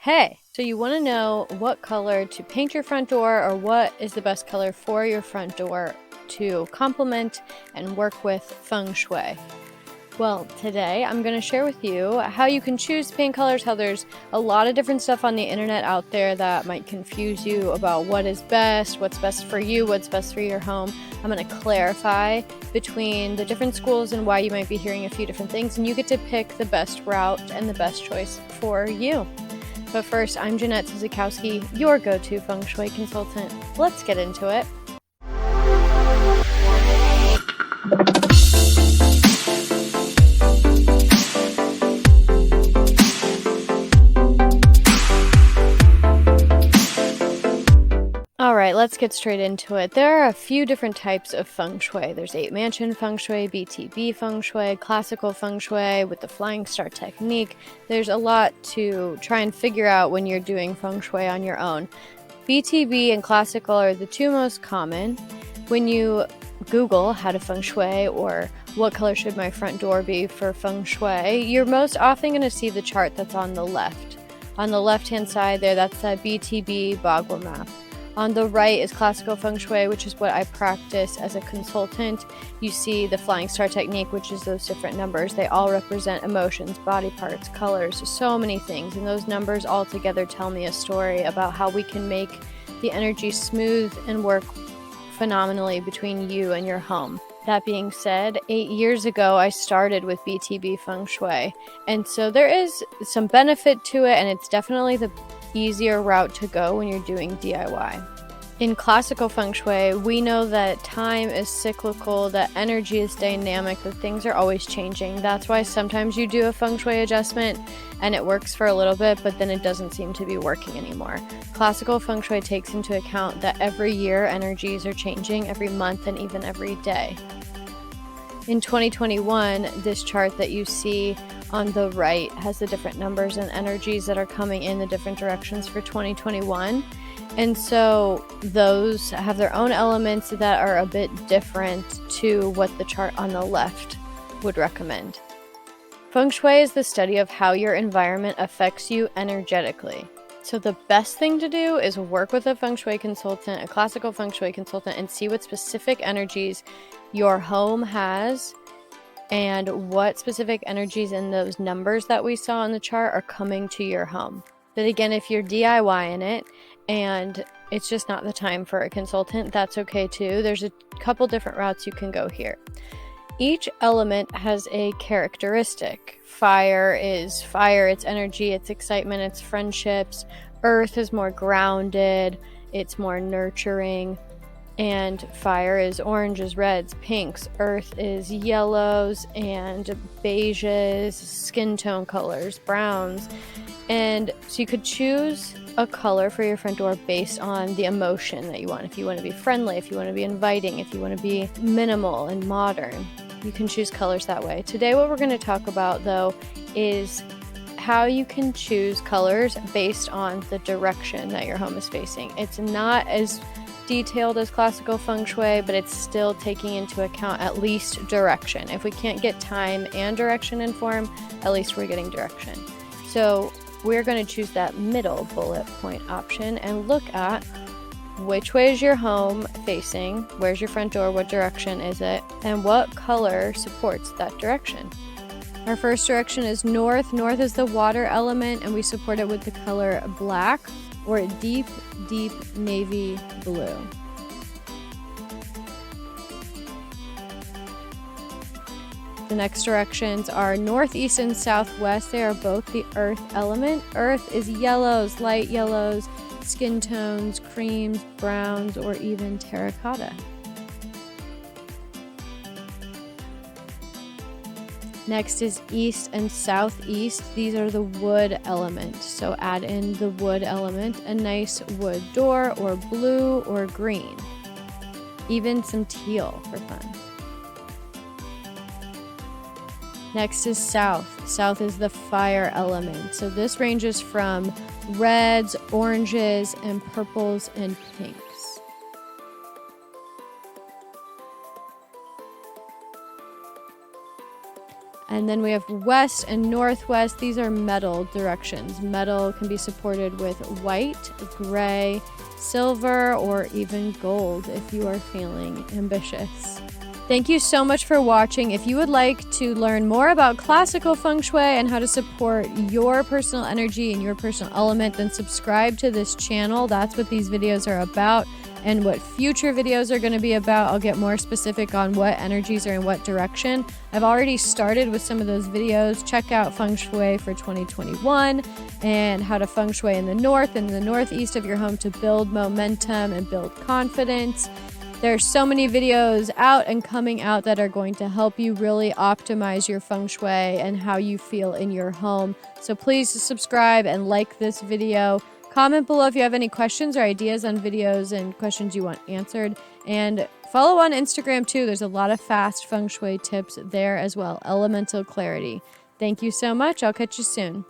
Hey, so you want to know what color to paint your front door or what is the best color for your front door to complement and work with Feng Shui? Well, today I'm going to share with you how you can choose paint colors, how there's a lot of different stuff on the internet out there that might confuse you about what is best, what's best for you, what's best for your home. I'm going to clarify between the different schools and why you might be hearing a few different things, and you get to pick the best route and the best choice for you. But first, I'm Jeanette Suzikowski, your go-to Feng Shui consultant. Let's get into it. All right, let's get straight into it. There are a few different types of Feng Shui. There's 8-mansion Feng Shui, BTB Feng Shui, classical Feng Shui with the flying star technique. There's a lot to try and figure out when you're doing Feng Shui on your own. BTB and classical are the two most common. When you Google how to Feng Shui or what color should my front door be for Feng Shui, you're most often going to see the chart that's on the left. On the left-hand side there, that's that BTB Bagua map. On the right is classical Feng Shui, which is what I practice as a consultant. You see the flying star technique, which is those different numbers. They all represent emotions, body parts, colors, so many things. And those numbers all together tell me a story about how we can make the energy smooth and work phenomenally between you and your home. That being said, 8 years ago, I started with BTB Feng Shui. And so there is some benefit to it, and it's definitely the easier route to go when you're doing DIY. In classical Feng Shui, we know that time is cyclical, that energy is dynamic, that things are always changing. That's why sometimes you do a Feng Shui adjustment and it works for a little bit, but then it doesn't seem to be working anymore. Classical Feng Shui takes into account that every year energies are changing, every month, and even every day. In 2021, this chart that you see on the right has the different numbers and energies that are coming in the different directions for 2021. And so those have their own elements that are a bit different to what the chart on the left would recommend. Feng Shui is the study of how your environment affects you energetically. So the best thing to do is work with a Feng Shui consultant, a classical Feng Shui consultant, and see what specific energies your home has and what specific energies in those numbers that we saw on the chart are coming to your home. But again, if you're DIYing it and it's just not the time for a consultant, that's okay too. There's a couple different routes you can go here. Each element has a characteristic. Fire is fire, it's energy, it's excitement, it's friendships. Earth is more grounded, it's more nurturing. And fire is oranges, reds, pinks. Earth is yellows and beiges, skin tone colors, browns. And so you could choose a color for your front door based on the emotion that you want. If you want to be friendly, if you want to be inviting, if you want to be minimal and modern, you can choose colors that way. Today what we're going to talk about though is how you can choose colors based on the direction that your home is facing. It's not as detailed as classical Feng Shui, but it's still taking into account at least direction. If we can't get time and direction in form, at least we're getting direction. So we're going to choose that middle bullet point option and look at which way is your home facing, where's your front door, what direction is it, and what color supports that direction. Our first direction is north. North is the water element, and we support it with the color black or a deep, deep navy blue. The next directions are northeast and southwest. They are both the earth element. Earth is yellows, light yellows, skin tones, creams, browns, or even terracotta. Next is east and southeast. These are the wood element. So add in the wood element, a nice wood door or blue or green. Even some teal for fun. Next is south. South is the fire element. So this ranges from reds, oranges, and purples and pinks. And then we have west and northwest. These are metal directions. Metal can be supported with white, gray, silver, or even gold if you are feeling ambitious. Thank you so much for watching. If you would like to learn more about classical feng shui and how to support your personal energy and your personal element, then subscribe to this channel. That's what these videos are about and what future videos are going to be about. I'll get more specific on what energies are in what direction. I've already started with some of those videos. Check out Feng Shui for 2021 and how to feng shui in the north and the northeast of your home to build momentum and build confidence. There's so many videos out and coming out that are going to help you really optimize your feng shui and how you feel in your home. So please subscribe and like this video. Comment below if you have any questions or ideas on videos and questions you want answered. And follow on Instagram too. There's a lot of fast feng shui tips there as well. Elemental Clarity. Thank you so much. I'll catch you soon.